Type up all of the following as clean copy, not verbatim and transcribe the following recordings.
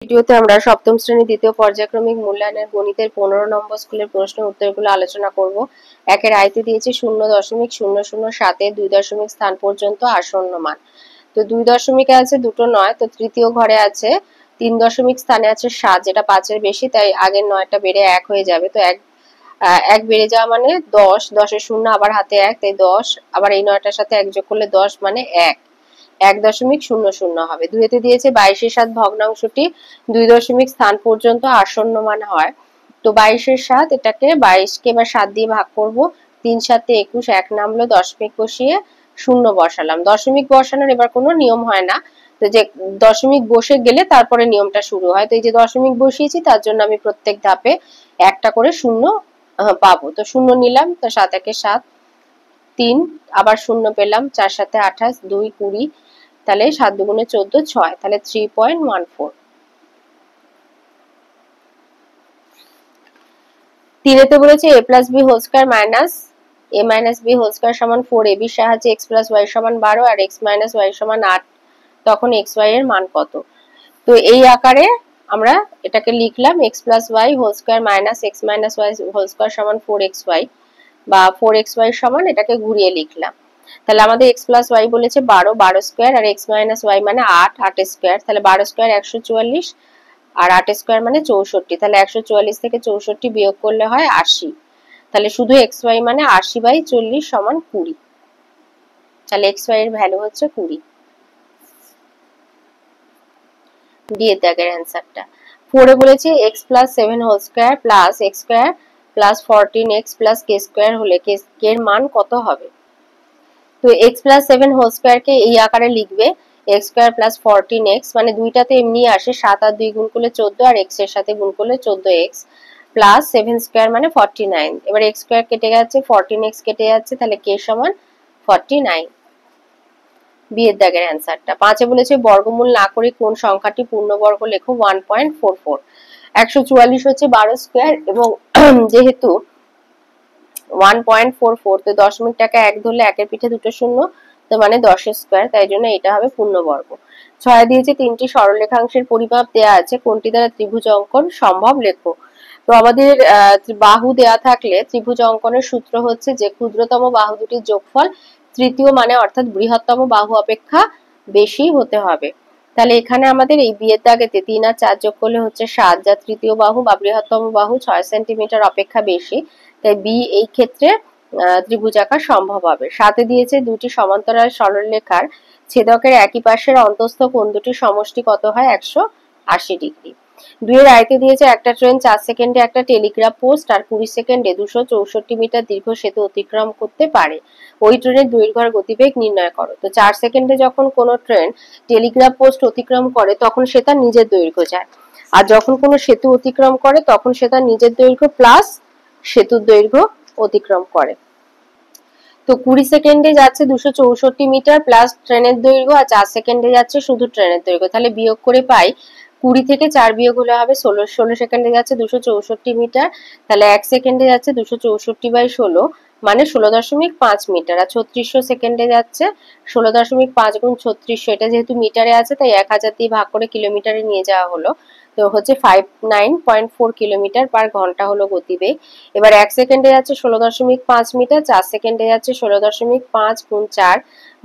ভিডিওতে আমরা সপ্তম শ্রেণী দ্বিতীয় পর্যায়ক্রমিক মূল্যায়নের গণিতের 15 নম্বর স্কুলের প্রশ্ন উত্তরগুলো আলোচনা করব। একের আয়তে দিয়েছে 0.007 এর 2 দশমিক স্থান পর্যন্ত আসন্ন মান। তো 2 দশমিকে আছে দুটো নয়, তো তৃতীয় ঘরে আছে 3 দশমিক স্থানে আছে 7, যেটা 5 এর বেশি, তাই আগের 9টা বেড়ে 1 হয়ে যাবে। তো এক বেড়ে যাওয়া মানে 10, 10 এর শূন্য আবার হাতে 1, তাই 10, আবার এই 9টার সাথে 1 যোগ করলে 10 মানে 1.00 হবে। 2 দিয়েছে 22/7 ভগ্নাংশটি 2 দশমিক স্থান পর্যন্ত আসন্ন মান হয়। তো 22/7, এটাকে 22কে এবার 7 দিয়ে ভাগ করব, 3 7 21, 1 নামলো, দশমিক বসিয়ে শূন্য বসালাম। দশমিক বসানোর এবার কোনো নিয়ম হয় না, তো যে দশমিক বসে গেলে তারপরে নিয়মটা শুরু হয়। তো এই যে দশমিক বসিয়েছি তার জন্য আমি প্রত্যেক ধাপে একটা করে শূন্য পাবো। তো শূন্য নিলাম, তো 7 1 7, 3, আবার শূন্য পেলাম, 4 7 28, 2 20, তাহলে 7 2 14, 6, তাহলে 3.14। 3 বলেছে a plus b whole square minus a minus b whole square সমান 4ab এর সাহায্যে x প্লাস y সমান 12 আর x মাইনাস y সমান 8, তখন xy এর মান কত? তো এই আকারে আমরা এটাকে লিখলাম x plus y whole square minus x minus y whole square সমান 4xy, বা 4xy সমান এটাকে ঘুরিয়ে লিখলাম। তাহলে আমাদের x প্লাস y বলেছে 12, 12 স্কয়ার, আর x মাইনাস y মানে 8, 8 স্কয়ার, তাহলে 12 স্কয়ার 144, আর 8 স্কয়ার মানে 64, তাহলে 144 থেকে 64 বিয়োগ করলে হয় 80। তাহলে শুধু xy মানে 80/40 সমান 20, তাহলে xy এর ভ্যালু হচ্ছে 20। দিয়ে দাগের অ্যান্সারটা 4 বলেছে x plus 7 whole square plus x square plus 14x plus k square হলে k এর মান কত হবে? তো x প্লাস 7 হোল স্কয়ার কে এই আকারে লিখবে x স্কয়ার প্লাস 14x, মানে দুইটাতে এমনি আসে, 7 আর 2 গুণ করলে 14, আর x এর সাথে গুণ করলে 14x প্লাস 7 স্কয়ার মানে 49। এবার x স্কয়ার কেটে যাচ্ছে, 14x কেটে যাচ্ছে, তাহলে k সমান 49। বিয়ের দাগের অ্যান্সারটা 5 বলেছে বর্গমূল না করে কোন সংখ্যাটি পূর্ণবর্গ লেখো 1.44। 144 হচ্ছে 12 স্কয়ার, এবং যেহেতু 1.44, তো দশমিকটাকে 1 ধরলে 1 এর পিঠে দুটো শূন্য, তো মানে 10 স্কয়ার, তাই জন্য এটা হবে পূর্ণবর্গ। 6 দিয়েছে 3টি সরলরেখাংশের পরিমাপ দেয়া আছে, কোনটি দ্বারা ত্রিভুজ অঙ্কন সম্ভব লেখো। তো আমাদের বাহু দেয়া থাকলে ত্রিভুজ অঙ্কনের সূত্র হচ্ছে যে ক্ষুদ্রতম বাহু দুটির যোগফল তৃতীয় মানে অর্থাৎ বৃহত্তম বাহু অপেক্ষা বেশি হতে হবে। তাহলে এখানে আমাদের এই বিয়ের দাগেতে 3 আর 4 যোগ করলে হচ্ছে 7, যা তৃতীয় বাহু বা বৃহত্তম বাহু 6 সেন্টিমিটার অপেক্ষা বেশি, তাই বি এই ক্ষেত্রে ত্রিভুজ আঁকা সম্ভব হবে। 7 দিয়েছে দুটি সমান্তরাল সরলরেখার ছেদকের একই পাশের অন্তঃস্থ কোণ দুটির সমষ্টি কত হয়? 180 ডিগ্রি। 2 এর আয়তে দিয়েছে একটা ট্রেন 4 সেকেন্ডে একটা টেলিগ্রাফ পোস্ট আর 20 সেকেন্ডে 264 মিটার দীর্ঘ সেতু অতিক্রম করতে পারে। ওই ট্রেনের দৈর্ঘ্য আর গতিবেগ নির্ণয় করো। তো 4 সেকেন্ডে যখন কোনো ট্রেন টেলিগ্রাফ পোস্ট অতিক্রম করে তখন সে তার নিজের দৈর্ঘ্য যায়, আর যখন কোনো সেতু অতিক্রম করে তখন সে তার নিজের দৈর্ঘ্য প্লাস সেতুর দৈর্ঘ্য অতিক্রম করে। তো 20 সেকেন্ডে যাচ্ছে 264 মিটার প্লাস ট্রেনের দৈর্ঘ্য, আর 4 সেকেন্ডে যাচ্ছে শুধু ট্রেনের দৈর্ঘ্য। তাহলে বিয়োগ করে পাই 20 থেকে 4 বিয়োগ হলে হবে 16, 16 সেকেন্ডে যাচ্ছে 264 মিটার, তাহলে 1 সেকেন্ডে যাচ্ছে 264/16 মানে 16.5 মিটার, আর 3600 সেকেন্ডে যাচ্ছে 16.5 গুণ 3600, এটা যেহেতু মিটারে আছে তাই 1000 দিয়ে ভাগ করে কিলোমিটারে নিয়ে যাওয়া হলো, তো হচ্ছে 59.4 কিলোমিটার পার ঘন্টা হলো গতিবেগ। এবার 1 সেকেন্ডে যাচ্ছে 16.5 মিটার, 4 সেকেন্ডে যাচ্ছে 16.5 গুণ 4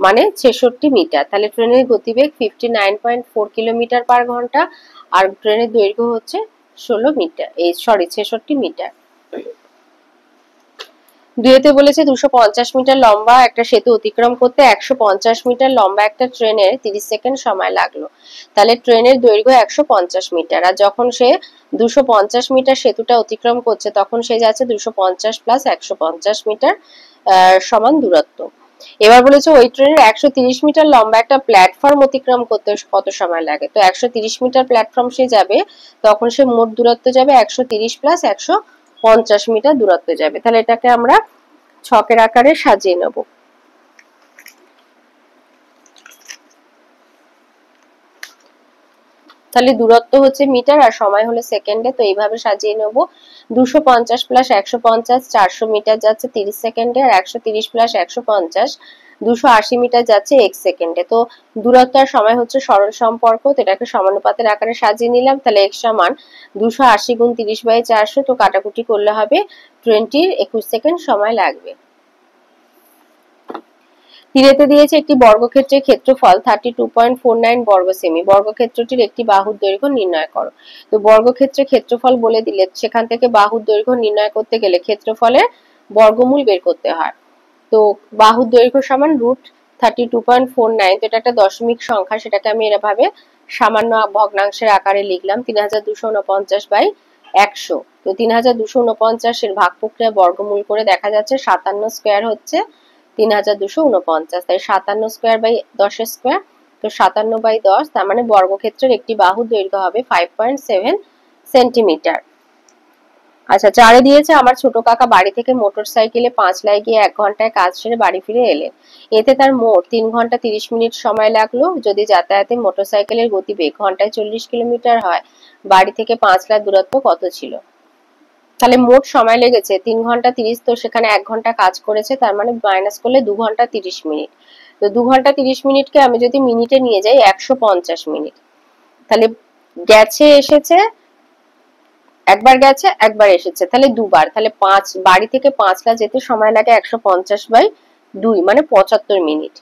মানে 66 মিটার, তাহলে ট্রেনের গতিবেগ 59.4 কিলোমিটার পার ঘন্টা, আর ট্রেনের দৈর্ঘ্য হচ্ছে 66 মিটার। 2 বলেছে 250 মিটার লম্বা একটা সেতু অতিক্রম করতে 150 মিটার লম্বা একটা ট্রেনের 30 সেকেন্ড সময় লাগলো। তাহলে ট্রেনের দৈর্ঘ্য 150 মিটার, আর যখন সে 250 মিটার সেতুটা অতিক্রম করছে তখন সে যাচ্ছে 250 প্লাস 150 মিটার সমান দূরত্ব। এবার বলেছে ওই ট্রেনের 130 মিটার লম্বা একটা প্ল্যাটফর্ম অতিক্রম করতে কত সময় লাগে। তো 130 মিটার প্ল্যাটফর্ম সে যাবে, তখন সে মোট দূরত্ব যাবে 130 প্লাস 150 মিটার দূরত্ব যাবে। তাহলে এটাকে আমরা ছকের আকারে সাজিয়ে নেব। তাহলে দূরত্ব হচ্ছে মিটার আর সময় হলো সেকেন্ডে, তো এইভাবে সাজিয়ে নেব। 250 প্লাস 150 400 মিটার যাচ্ছে 30 সেকেন্ডে, আর 130 প্লাস 150 280 মিটার যাচ্ছে 1 সেকেন্ডে। তো দূরত্ব আর সময় হচ্ছে সরল সম্পর্ক, তো এটাকে সমানুপাতের আকারে সাজিয়ে নিলাম। তাহলে x সমান 280 গুণ 30/400, তো কাটাকুটি করলে হবে 21 সেকেন্ড সময় লাগবে। তিরেতে দিয়েছে একটি বর্গক্ষেত্রের ক্ষেত্রফল 32.49 বর্গ সেমি। বর্গক্ষেত্রটির একটি বাহুর দৈর্ঘ্য নির্ণয় করো। তো বর্গক্ষেত্রের ক্ষেত্রফল বলে দিলে সেখান থেকে বাহুর দৈর্ঘ্য নির্ণয় করতে গেলে ক্ষেত্রফলের বর্গমূল বের করতে হয়। তো বাহুর দৈর্ঘ্য সমান √32.49, তো এটা একটা দশমিক সংখ্যা, সেটাকে আমি এভাবে সামান্য ভগ্নাংশের আকারে লিখলাম 3249/100। তো 3249 এর ভাগ প্রক্রিয়া বর্গমূল করে দেখা যাচ্ছে 57 স্কয়ার হচ্ছে 3249, তাই 57 স্কয়ার বাই 10 স্কয়ার, তো 57/10, তার মানে বর্গক্ষেত্রের একটি বাহুর দৈর্ঘ্য হবে 5.7 সেন্টিমিটার। আচ্ছা, 4 দিয়েছে আমার ছোট কাকা বাড়ি থেকে মোটরসাইকেলে 5 লাই গিয়ে 1 ঘন্টায় কাজ সেরে বাড়ি ফিরে এলেন। এতে তার মোট 3 ঘন্টা 30 মিনিট সময় লাগলো। যদি যাতায়াতে মোটরসাইকেলের গতিবেগ ঘন্টায় 40 কিলোমিটার হয়, বাড়ি থেকে 5 লাই দূরত্ব কত ছিল? তাহলে মোট সময় লেগেছে 3 ঘন্টা 30, তো সেখানে 1 ঘন্টা কাজ করেছে, তার মানে মাইনাস করলে 2 ঘন্টা 30 মিনিট। তো 2 ঘন্টা 30 মিনিটকে আমি যদি মিনিটে নিয়ে যাই 150 মিনিট। তাহলে গেছে এসেছে, একবার গেছে একবার এসেছে, তাহলে দুবার, তাহলে 5 বাড়ি থেকে 5 লা যেতে সময় লাগে 150/2 মানে 75 মিনিট।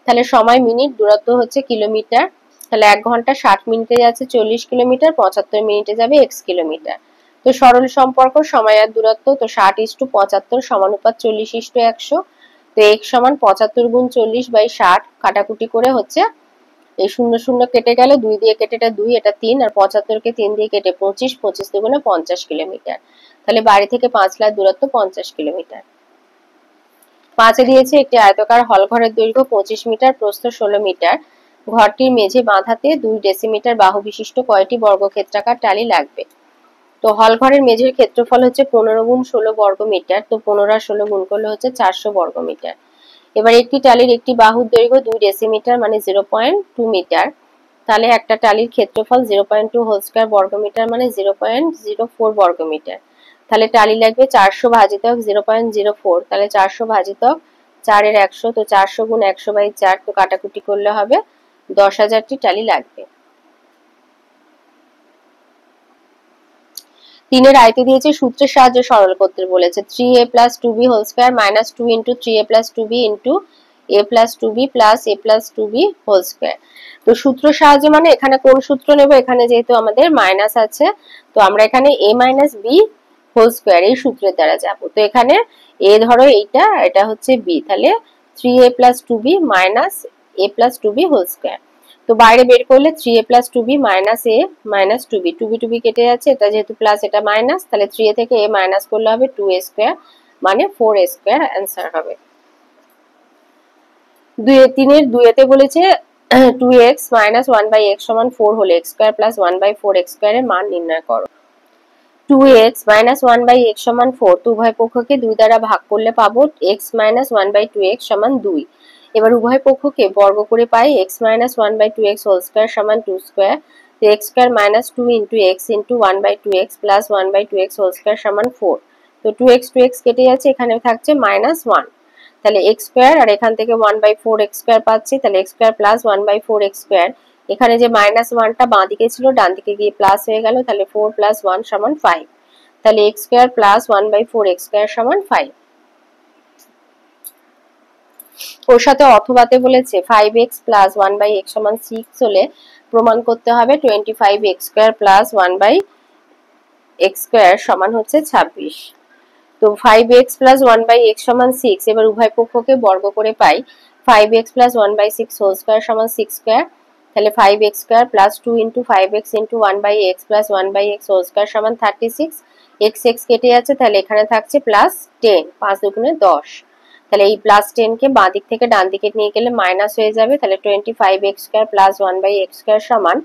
তাহলে সময় মিনিট, দূরত্ব হচ্ছে কিলোমিটার, তাহলে 1 ঘন্টা 60 মিনিটে যাচ্ছে 40 কিলোমিটার, 75 মিনিটে যাবে x কিলোমিটার। তো সরল সম্পর্ক সময় আর দূরত্ব, তো 60:75 সমানুপাত 40:100। তো x সমান 75 গুণ 40/60, কাটাকুটি করে হচ্ছে এই 0 0 কেটে গেল, 2 দিয়ে কেটে এটা 2, এটা 3, আর 75 কে 3 দিয়ে কেটে 25, 25 দুগুণে 50 কিলোমিটার। তাহলে বাড়ি থেকে 5 লাখ দূরত্ব 50 কিলোমিটার। 5 এ দিয়েছে একটি আয়তাকার হল ঘরের দৈর্ঘ্য 25 মিটার, প্রস্থ 16 মিটার। ঘরটির মেঝে বাঁধাতে 2 ডেসিমিটার বাহু বিশিষ্ট কয়টি বর্গক্ষেত্রাকার টালি লাগবে? তো হল ঘরের মেঝের ক্ষেত্রফল হচ্ছে 15 গুণ 16 বর্গ মিটার, তো 15 আর 16 গুণ করলে হচ্ছে 400 বর্গ মিটার। এবার একটি টালির একটি বাহুর দৈর্ঘ্য 2 ডেসিমিটার মানে 0.2 মিটার, তাহলে একটা টালির ক্ষেত্রফল 0.2 হোল স্কয়ার বর্গ মিটার মানে 0.04 বর্গ মিটার। তাহলে টালি লাগবে 400 ভাজিতক 0.04, তাহলে 400 ভাজিতক 4 এর 100, তো 400 গুণ 100/4, তো কাটাকুটি করলে হবে 10,000টি টালি লাগবে। 3 এর আয়তে দিয়েছে সূত্রের সাহায্যে সরল করতে বলেছে 3a plus 2b whole square minus 2 into 3a plus 2b into a plus 2b plus a plus 2b whole square। তো সূত্র সাহায্যে মানে এখানে কোন সূত্র নেব? এখানে যেহেতু আমাদের মাইনাস আছে, তো আমরা এখানে a minus b whole square এই সূত্রের দ্বারা যাব। তো এখানে a ধরো এইটা, এটা হচ্ছে b, তাহলে 3a plus 2b minus a plus 2b whole square। তো বাইরে বের করলে 3a plus 2b minus a minus 2b, 2b কেটে যাচ্ছে, এটা যেহেতু প্লাস এটা মাইনাস, তাহলে 3a থেকে a মাইনাস করলে হবে 2a স্কয়ার মানে 4a স্কয়ার অ্যান্সার হবে। 3 এর 2 এতে বলেছে 2x minus 1/x সমান 4 হলে x square plus 1/4x square এর মান নির্ণয় করো। 2x minus 1/x সমান 4, তো উভয় পক্ষকে 2 দ্বারা ভাগ করলে পাবো x minus 1/2x সমান 2। এবার উভয় পক্ষকে বর্গ করে পাই x minus 1/2x whole square সমান 2 স্কয়ার, তো x square minus 2 into x into 1/2x plus 1/2x whole square সমান 4। তো 2x কেটে যাচ্ছে, এখানে থাকছে -1, তাহলে x স্কয়ার আর এখান থেকে 1/4x স্কয়ার পাচ্ছি, তাহলে x square plus 1/4x square, এখানে যে -1টা বাঁ দিকে ছিল ডান দিকে গিয়ে প্লাস হয়ে গেল, তাহলে 4 + 1 = 5, তাহলে x square plus 1/4x square সমান 5। ওর সাথে অথবাতে বলেছে 5x plus 1/x সমান 6 হলে প্রমাণ করতে হবে 25x square plus 1/x square সমান হচ্ছে 26। তো 5x plus 1/x সমান 6, এবার উভয় পক্ষকে বর্গ করে পাই 5x plus 1/6 হোল স্কয়ার সমান 6 স্কয়ার, তাহলে 5x square plus 2 into 5x into 1/x plus 1/x whole square সমান 36, x কেটে যাচ্ছে, তাহলে এখানে থাকছে প্লাস 10, 5 দুগুণে 10, তাহলে এই প্লাস 10 কে বাঁ দিক থেকে ডান দিকে নিয়ে গেলে মাইনাস হয়ে যাবে, তাহলে 25x square plus 1/x square সমান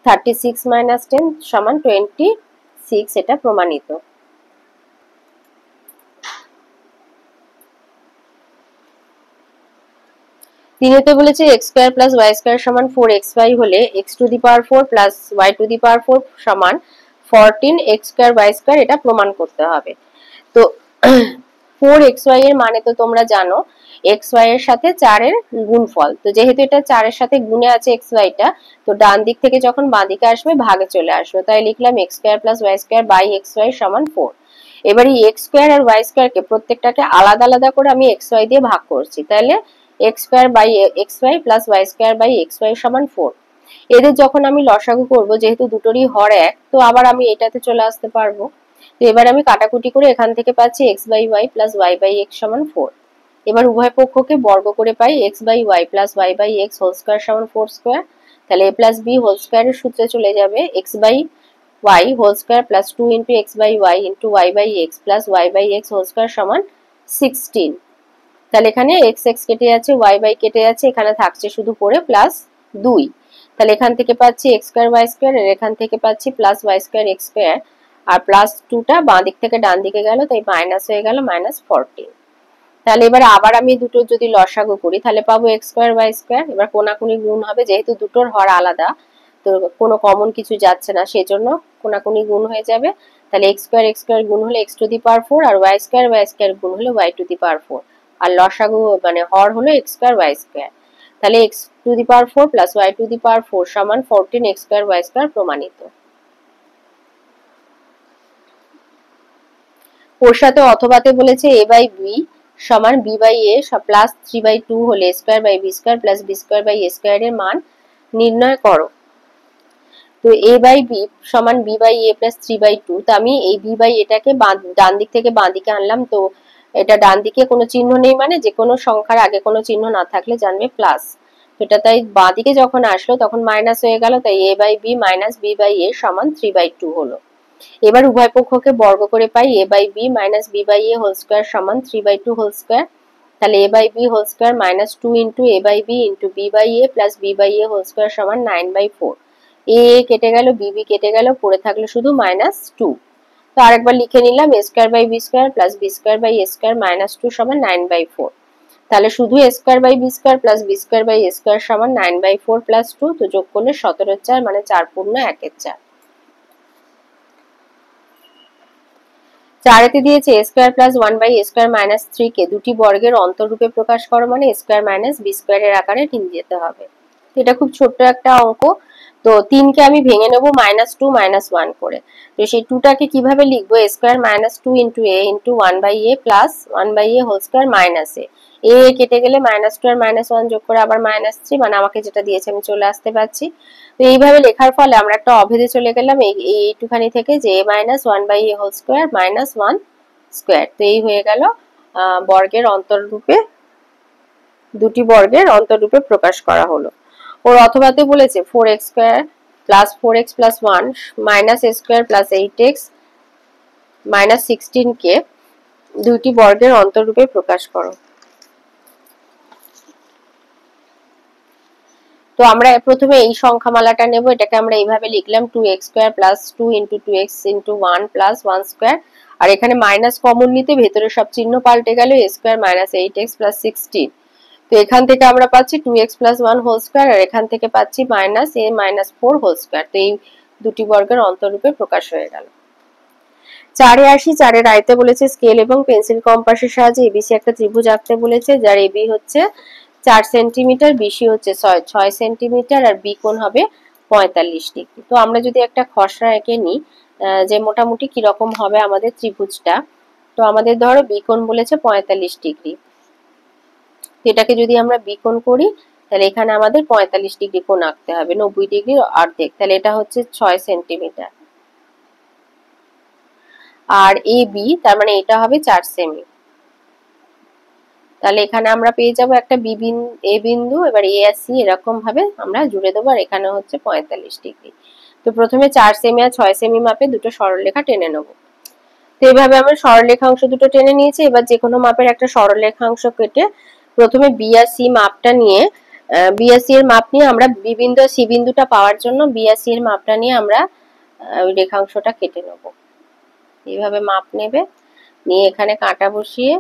36 minus 10 সমান 26, এটা প্রমাণিত। তিনেতে বলেছে x square plus y square সমান 4xy হলে x to the power 4 plus y to the power 4 সমান 14 এক্স স্কোয়ার ওয়াই স্কোয়ার, এটা প্রমাণ করতে হবে। তো 4xy এর মানে তো তোমরা জানো xy এর সাথে 4 এর গুণফল। তো যেহেতু এটা 4 এর সাথে গুণে আছে xy টা, তো ডান দিক থেকে যখন বাঁ দিকে আসবে ভাগে চলে আসবে, তাই লিখলাম x square plus y square by xy সমান 4। এবার এই এক্স স্কোয়ার আর ওয়াই স্কোয়ার কে প্রত্যেকটাকে আলাদা আলাদা করে আমি xy দিয়ে ভাগ করছি, তাহলে x square by xy plus y square by xy সমান 4। এদের যখন আমি লসাগু করব, যেহেতু দুটোরই হর এক, তো আবার আমি এটাতে চলে আসতে পারবো। তো এবার আমি কাটাকুটি করে এখান থেকে পাচ্ছি x by y plus y by x সমান 4। এবার উভয় পক্ষকে বর্গ করে পাই x by y plus y by x whole square সমান 4 স্কোয়ার। তাহলে এ প্লাস বি হোল স্কোয়ারের সূত্রে চলে যাবে x by y whole square plus 2 into x by y into y by x plus y by x whole square সমান 16। তাহলে এখানে x x কেটে যাচ্ছে, ওয়াই বাই কেটে যাচ্ছে, এখানে থাকছে শুধু পড়ে প্লাস 2। তাহলে এখান থেকে পাচ্ছি এক্স স্কোয়ার ওয়াই স্কোয়ার, আর এখান থেকে পাচ্ছি plus y square x square, আর প্লাস 2টা বাঁ দিক থেকে ডান দিকে গেল, তাই মাইনাস হয়ে গেল -14। তাহলে এবার আবার আমি দুটো যদি লসাগু করি তাহলে পাবো এক্স স্কোয়ার ওয়াই স্কোয়ার। এবার কোনাকুনি গুণ হবে, যেহেতু দুটোর হর আলাদা তো কোনো কমন কিছু যাচ্ছে না, সেজন্য কোনাকুনি গুণ হয়ে যাবে। তাহলে এক্স স্কোয়ার গুণ হলে এক্স টু দি পাওয়ার 4, আর ওয়াই স্কোয়ার গুণ হলে ওয়াই টু দি পাওয়ার 4, আর লসাগু মানে হর হলো এক্স স্কোয়ার ওয়াই স্কোয়ার। তাহলে x to the power 4 plus y to the power 4 সমান 14 এক্স স্কোয়ার ওয়াই স্কোয়ার প্রমাণিত। ওর সাথে অথবাতে বলেছে এ বাই বি সমান বি বাই এ প্লাস 3/2 হলে square by B square plus B square by A square এর মান নির্ণয় করো। তো এ বাই বি সমান বি বাই এ প্লাস 3/2। তো আমি এই বি বাই এটাকে ডান দিক থেকে বাঁ দিকে আনলাম, তো এটা ডান দিকে কোনো চিহ্ন নেই, মানে যে কোনো সংখ্যার আগে কোনো চিহ্ন না থাকলে জানবে প্লাস। এটা তাই বাঁ দিকে যখন আসলো তখন মাইনাস হয়ে গেল, তাই a by b minus b by a সমান 3/2 হলো। এবার উভয় পক্ষকে বর্গ করে পাই a by b minus b by A whole square সমান 3/2 হোল স্কোয়ার। তাহলে a by b whole square minus 2 into a by b into b by A plus b by A whole square সমান 9/4। এ কেটে গেল, B কেটে গেল, পড়ে থাকলো শুধু -2। তো আরেকবার লিখে নিলাম a square by B square plus B square by A square -2 সমান 9/4। তাহলে শুধু a square by B square plus B square by A square সমান 9/4 প্লাস 2, তো যোগ করলে 17/4 মানে 4 পূর্ণ 1/4। 4 দিয়েছে a square plus 1 by A square minus 3 কে দুটি বর্গের অন্তরূপে প্রকাশ করো, মানে a square minus b square এর আকারে নিয়ে যেতে হবে। এটা খুব ছোট্ট একটা অঙ্ক। তো 3 কে আমি ভেঙে নেব -2 -1 করে। তো সেই 2টাকে কিভাবে লিখবো, a square -2 into a into 1 by A plus 1 by A whole square minus a কেটে গেলে -2 আর -1 যোগ করে আবার -3, মানে আমাকে যেটা দিয়েছে আমি চলে আসতে পারছি। তো এইভাবে লেখার ফলে আমরা একটা অভেদে চলে গেলাম এইটুখানি থেকে, যে a minus 1 by A whole square minus 1 square. তো এই হয়ে গেল বর্গের অন্তররূপে, দুটি বর্গের অন্তররূপে প্রকাশ করা হলো। ওর অথবাতে বলেছে 4x স্কোয়ার প্লাস 4x প্লাস 1 minus a square plus 8x minus 16 কে দুইটি বর্গের অন্তররূপে প্রকাশ করো। তো আমরা প্রথমে এই সংখ্যামালাটা নেব, এটাকে আমরা এইভাবে লিখলাম 2x square plus 2 into 2x into 1 plus 1 square, আর এখানে মাইনাস কমন নিতে ভেতরে সব চিহ্ন পাল্টে গেল, এ স্কোয়ার মাইনাস 8x প্লাস 16। তো এখান থেকে আমরা পাচ্ছি 2x প্লাস 1 হোল স্কোয়ার, আর এখান থেকে পাচ্ছি minus a minus 4 whole square. তো এই দুটি বর্গের অন্তররূপে প্রকাশ হয়ে গেল। 4 আসি, 4 আয়তে বলেছে স্কেল এবং পেন্সিল কম্পাসের সাহায্যে এবিসি একটা ত্রিভুজ আঁকতে বলেছে, যার এবি হচ্ছে 4 সেন্টিমিটার, বিসি হচ্ছে 6 সেন্টিমিটার, আর বি কোণ হবে 45 ডিগ্রি। তো আমরা যদি একটা খসড়া এঁকে নিই যে মোটামুটি কিরকম হবে আমাদের ত্রিভুজটা, তো আমাদের ধরো বি কোণ বলেছে 45 ডিগ্রি। এটাকে যদি আমরা বি কোণ করি তাহলে এখানে আমাদের 45 ডিগ্রি কোণ আঁকতে হবে, 90 ডিগ্রির অর্ধেক, তাহলে এটা হচ্ছে 6 সেন্টিমিটার। আর এ বি তার মানে এটা হবে 4 সেমি। তাহলে এখানে আমরা পেয়ে যাব একটা এ বিন্দু, এবার এ আর সি এরকম ভাবে আমরা জুড়ে দেবো, আর এখানে হচ্ছে 45 ডিগ্রি। তো প্রথমে 4 সেমি আর 6 সেমি মাপে দুটো সরলরেখা টেনে নেব। তো এইভাবে আমরা সরলরেখাংশ দুটো টেনে নিয়েছি। এবার যে কোনো মাপের একটা সরলরেখাংশ কেটে প্রথমে বি আর সি মাপটা নিয়ে বি আর সি এর মাপ নিয়ে আমরা বি বিন্দু আর সি বিন্দুটা পাওয়ার জন্য বি আর সি এর মাপটা নিয়ে আমরা ওই রেখাংশটা কেটে নেব। এইভাবে মাপ নেবে, নিয়ে এখানে কাঁটা বসিয়ে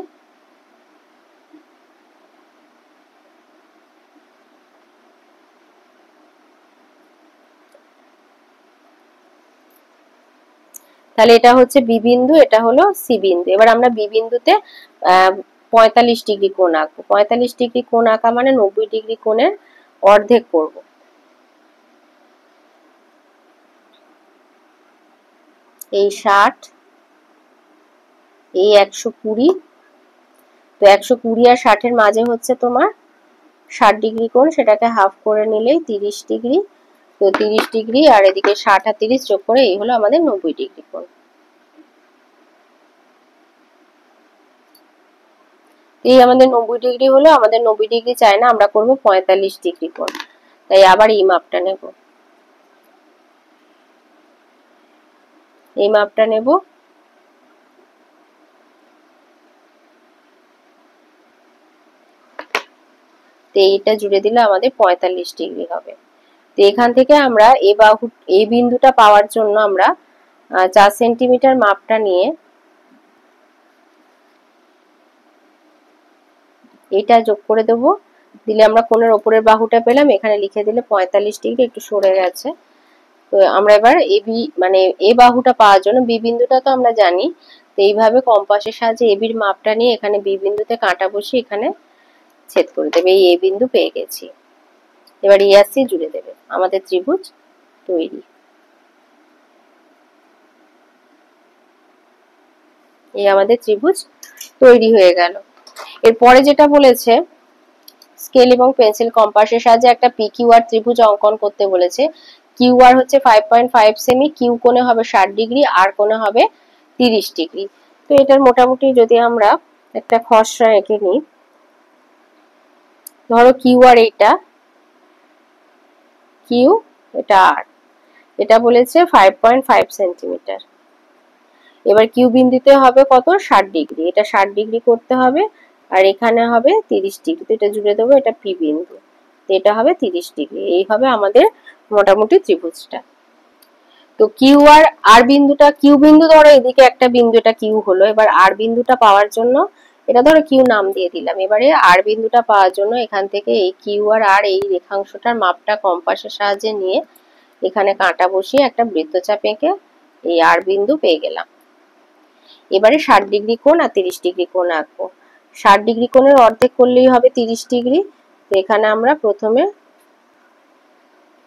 তাহলে এটা হচ্ছে বি বিন্দু, এটা হলো সি বিন্দু। এবার আমরা বি বিন্দুতে 45 ডিগ্রি কোণ আঁকবো। 45 ডিগ্রি কোণ আঁকা মানে 90 ডিগ্রি কোণের অর্ধেক করব। এই 60, এই 120, তো 120 আর 60 এর মাঝে হচ্ছে তোমার 60 ডিগ্রি কোণ, সেটাকে হাফ করে নিলেই 30 ডিগ্রি। তো 30 ডিগ্রি আর এদিকে 60 আর 30 যোগ করে এই হলো আমাদের 90 ডিগ্রি কোণ। এই আমাদের 90 ডিগ্রি হলো, আমাদের 90 ডিগ্রি চাই না, আমরা করব 45 ডিগ্রি কোণ। তাই আবার এই মাপটা নেব, এই মাপটা নেব। তো এইটা জুড়ে দিলে আমাদের 45 ডিগ্রি হবে। তো এখান থেকে আমরা এই বিন্দুটা পাওয়ার জন্য আমরা 4 সেন্টিমিটার মাপটা নিয়ে এটা যোগ করে দেব। দিলে আমরা কোণের ওপরের বাহুটা পেলাম, এখানে লিখে দিলে 45 ডিগ্রি, একটু সরে গেছে। তো আমরা এবার এবি মানে এ বাহুটা পাওয়ার জন্য, বি বিন্দুটা তো আমরা জানি, তো এইভাবে কম্পাসের সাহায্যে এবির মাপটা নিয়ে এখানে বি বিন্দুতে কাঁটা বসিয়ে এখানে ছেদ করে দেবে। এই এ বিন্দু পেয়ে গেছি। এবার ই আর সি জুড়ে দেবে, আমাদের ত্রিভুজ তৈরি। এই আমাদের ত্রিভুজ তৈরি হয়ে গেল। এরপরে যেটা বলেছে, স্কেল এবং পেন্সিল কম্পাসের সাহায্যে একটা পি কিউ আর ত্রিভুজ অঙ্কন করতে বলেছে। কিউ আর হচ্ছে 5.5 সেমি, কিউ কোণে হবে 60 ডিগ্রি, আর কোণে হবে 30 ডিগ্রি। তো এটার মোটামুটি যদি আমরা একটা খসড়া এঁকে নিই, ধরো কিউ আর এইটা, কিউ এটা আর, এটা বলেছে 5.5 সেন্টিমিটার। এবার কিউ বিন্দুতে হবে কত, 60 ডিগ্রি, এটা 60 ডিগ্রি করতে হবে, আর এখানে হবে 30 ডিগ্রি। তো এটা জুড়ে দেবো, এটা পি বিন্দু, এটা হবে 30 ডিগ্রি। এই হবে আমাদের মোটামুটি ত্রিভুজটা। তো কিউ আর আর বিন্দুটা, কিউ বিন্দু ধরো এদিকে একটা বিন্দু, এটা কিউ হলো। এবার আর বিন্দুটা পাওয়ার জন্য, এটা ধরো কিউ নাম দিয়ে দিলাম। এবারে আর বিন্দুটা পাওয়ার জন্য এখান থেকে এই কিউ আর আর এই রেখাংশটার মাপটা কম্পাসের সাহায্যে নিয়ে এখানে কাঁটা বসিয়ে একটা বৃত্তচাপ এঁকে এই আর বিন্দু পেয়ে গেলাম। এবারে 60 ডিগ্রি কোণ আর 30 ডিগ্রি কোণ আঁকবো। 60 ডিগ্রি কোণের অর্ধেক করলেই হবে 30 ডিগ্রি। তো এখানে আমরা প্রথমে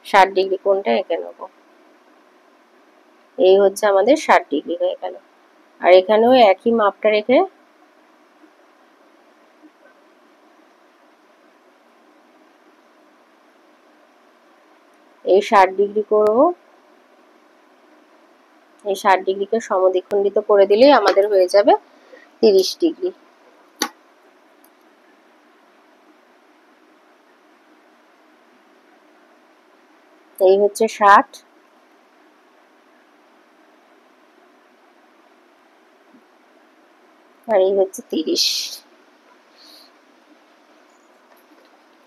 60 ডিগ্রি কোণটা এঁকে নেব। এই হচ্ছে আমাদের 60 ডিগ্রি হয়ে গেল। আর এখানেও একই মাপটা রেখে এই 60 ডিগ্রি করব। এই 60 ডিগ্রিকে সমদ্বিখণ্ডিত করে দিলেই আমাদের হয়ে যাবে 30 ডিগ্রি। এই হচ্ছে 60, আর এই হচ্ছে 30।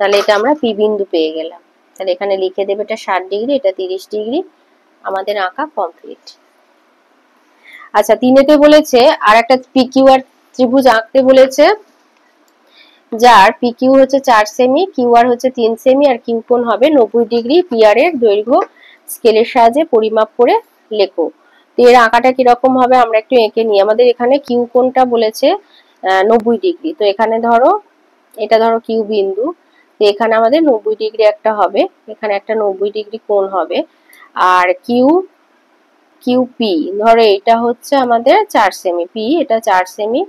তাহলে এটা আমরা পি বিন্দু পেয়ে গেলাম। তাহলে এখানে লিখে দেবে এটা 60 ডিগ্রি, এটা 30 ডিগ্রি। আমাদের আঁকা কমপ্লিট। আচ্ছা, 3-এতে বলেছে আর একটা পি কিউ আর ত্রিভুজ আঁকতে বলেছে, যার পি কিউ হচ্ছে 4 সেমি, কিউ আর হচ্ছে 3 সেমি, আর কিউ কোণ হবে 90 ডিগ্রি। পি আর এর দৈর্ঘ্য স্কেলের সাহায্যে পরিমাপ করে লেখো। তো এর আঁকাটা কিরকম হবে আমরা একটু এঁকে নিই। আমাদের এখানে কিউ কোণটা বলেছে 90 ডিগ্রি। তো এখানে ধরো, এটা ধরো কিউ বিন্দু, তো এখানে আমাদের 90 ডিগ্রি একটা হবে, এখানে একটা 90 ডিগ্রি কোণ হবে। আর কিউ কিউ পি ধরো এটা হচ্ছে আমাদের 4 সেমি, পি এটা 4 সেমি,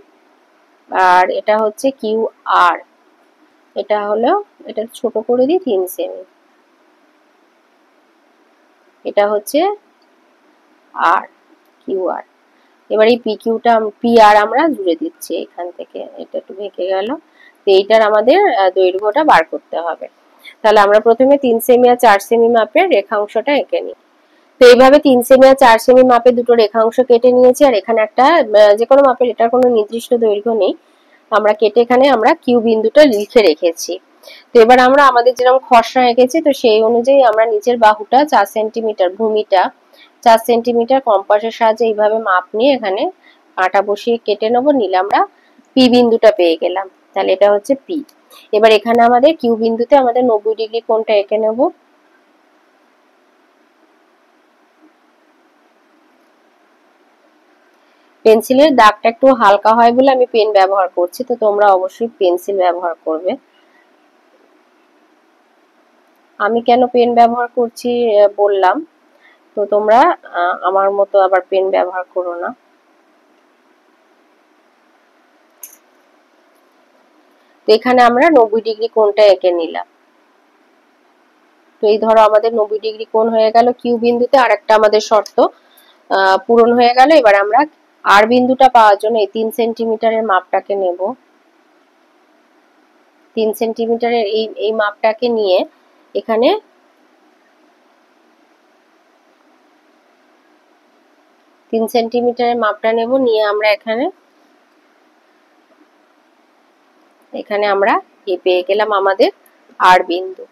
আর এটা হচ্ছে কিউ আর, এটা হলো, এটা ছোট করে দিই 3 সেমি, এটা হচ্ছে আর, কিউ আর। এবার এই পি কিউটা পি আর আমরা জুড়ে দিচ্ছি এখান থেকে, এটা একটু বেঁকে গেল। তো এইটার আমাদের দৈর্ঘ্যটা বার করতে হবে। তাহলে আমরা প্রথমে 3 সেমি আর 4 সেমি মাপের রেখাংশটা এঁকে নিই। তো এইভাবে 3 সেমি আর 4 সেমি মাপে দুটো রেখাংশ কেটে নিয়েছি। আর এখানে একটা যে কোনো মাপের, এটার কোনো নির্দিষ্ট দৈর্ঘ্য নেই, আমরা কেটে এখানে আমরা কিউ বিন্দুটা লিখে রেখেছি। তো এবার আমরা আমাদের যেরকম খসড়া এঁকেছি, তো সেই অনুযায়ী আমরা নিচের বাহুটা 4 সেন্টিমিটার, ভূমিটা 4 সেন্টিমিটার কম্পাসের সাহায্যে এইভাবে মাপ নিয়ে এখানে কাঁটা বসিয়ে কেটে নেবো। নিলে আমরা পি বিন্দুটা পেয়ে গেলাম। তাহলে এটা হচ্ছে পি। এবার এখানে আমাদের কিউ বিন্দুতে আমাদের 90 ডিগ্রি কোণটা এঁকে নেব। পেন্সিলের দাগটা একটু হালকা হয় বলে আমি পেন ব্যবহার করছি, তো তোমরা অবশ্যই পেন্সিল ব্যবহার করবে। আমি কেন পেন ব্যবহার করছি বললাম, তো তোমরা আমার মতো আবার পেন ব্যবহার করো না। তো এখানে আমরা 90 ডিগ্রি কোণটা এঁকে নিলাম। তো এই ধরো আমাদের 90 ডিগ্রি কোণ হয়ে গেল কিউ বিন্দুতে। আর একটা আমাদের শর্ত পূরণ হয়ে গেল। এবার আমরা আর বিন্দুটা পাওয়ার জন্য এই 3 সেন্টিমিটারের মাপটাকে নেব। 3 সেন্টিমিটারের এই মাপটাকে নিয়ে এখানে তিন সেন্টিমিটারের মাপটা নেব, নিয়ে আমরা এখানে আমরা পেয়ে গেলাম আমাদের আর বিন্দু।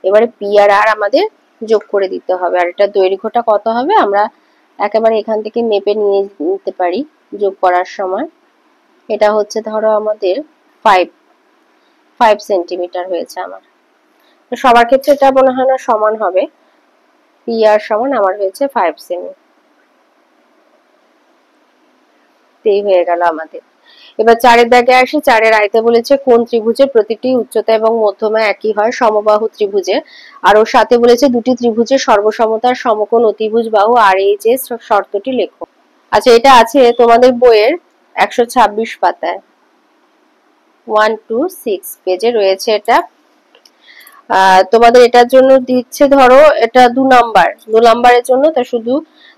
এবারে পি আর আর আমাদের যোগ করে দিতে হবে। আর এটা দৈর্ঘ্যটা কত হবে আমরা একেবারে এখান থেকে মেপে নিয়ে নিতে পারি যোগ করার সময়। এটা হচ্ছে ধরো আমাদের 5 সেন্টিমিটার হয়েছে আমার। তো সবার ক্ষেত্রে এটা মনে হয় না সমান হবে। পি আর সমান আমার হয়েছে 5 সেমি। এই হয়ে গেল আমাদের। এবার 4 দাগে আসি। 4 আয়তে বলেছে কোন ত্রিভুজের প্রতিটি উচ্চতা এবং মধ্যমা একই হয় সমবাহু ত্রিভুজে। আর ওর সাথে বলেছে দুটি ত্রিভুজের সর্বসমতার সমকোণ অতিভুজ বাহু আর এইচ এর শর্তটি লেখো। আচ্ছা, এটা আছে তোমাদের বইয়ের 126 পাতায়, 1 to 6 পেজে রয়েছে এটা। তোমাদের এটার জন্য দিচ্ছে ধরো এটা 2 নাম্বারের জন্য। তা শুধু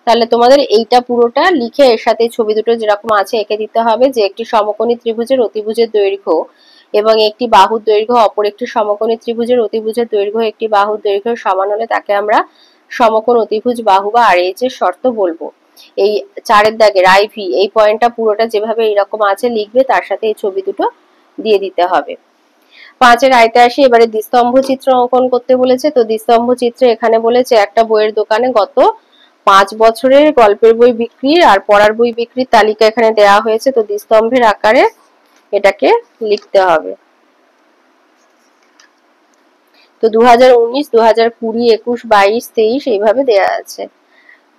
তাহলে তোমাদের এইটা পুরোটা লিখে এর সাথে ছবি দুটো যেরকম আছে এঁকে দিতে হবে যে একটি সমকোণী ত্রিভুজের অতিভুজের দৈর্ঘ্য এবং একটি বাহুর দৈর্ঘ্য অপর একটি সমকোণী ত্রিভুজের অতিভুজের দৈর্ঘ্য একটি বাহুর দৈর্ঘ্য সমান হলে তাকে আমরা সমকোণ অতিভুজ বাহু বা আর এইচ এর শর্ত বলবো। এই 4 দাগের আইভি এই পয়েন্টটা পুরোটা যেভাবে এরকম আছে লিখবে, তার সাথে এই ছবি দুটো দিয়ে দিতে হবে। 5 আয়তে আসি। এবারে দ্বিস্তম্ভ চিত্র অঙ্কন করতে বলেছে। তো দ্বিস্তম্ভ চিত্রে এখানে বলেছে একটা বইয়ের দোকানে গত 5 বছরের গল্পের বই বিক্রির আর পড়ার বই বিক্রির তালিকা এখানে দেওয়া হয়েছে। তো দ্বিস্তম্ভের আকারে এটাকে লিখতে হবে। তো 2019, 2020, 21, 22, 23 এইভাবে দেওয়া আছে।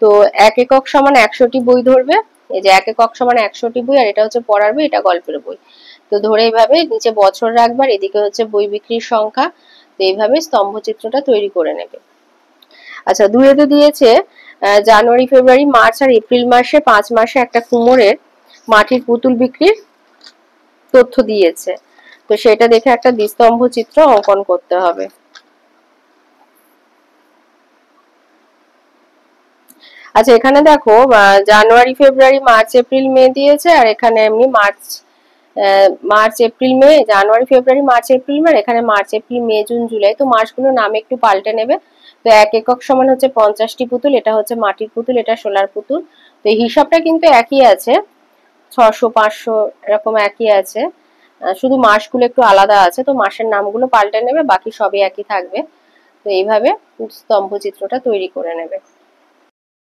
তো 1 একক সমান 100টি বই ধরবে। এই যে 1 একক সমান 100টি বই, আর এটা হচ্ছে পড়ার বই, এটা গল্পের বই। তো ধরে এইভাবে নিচে বছর রাখবার, এদিকে হচ্ছে বই বিক্রির সংখ্যা। তো এইভাবে স্তম্ভচিত্রটা তৈরি করে নেবে। আচ্ছা, 2 দিয়েছে জানুয়ারি, ফেব্রুয়ারি, মার্চ আর এপ্রিল মাসে 5 মাসে একটা কুমোরের মাটির পুতুল বিক্রির তথ্য দিয়েছে। তো সেটা দেখে একটা দ্বিস্তম্ভ চিত্র অঙ্কন করতে হবে। আচ্ছা, এখানে দেখো জানুয়ারি, ফেব্রুয়ারি, মার্চ, এপ্রিল, মে দিয়েছে। আর এখানে এমনি মার্চ, এপ্রিল, মে, জানুয়ারি, ফেব্রুয়ারি, মার্চ, এপ্রিল, মে। এখানে মার্চ, এপ্রিল, মে, জুন, জুলাই। তো মাসগুলোর নাম একটু পাল্টে নেবে। তো 1 একক সমান হচ্ছে 50টি পুতুল, এটা হচ্ছে মাটির পুতুল, এটা সোলার পুতুল। তো এই হিসাবটা কিন্তু একই আছে, 600, 500 এরকম একই আছে, শুধু মাসগুলো একটু আলাদা আছে। তো মাসের নামগুলো পাল্টে নেবে, বাকি সবই একই থাকবে। তো এইভাবে স্তম্ভ চিত্রটা তৈরি করে নেবে।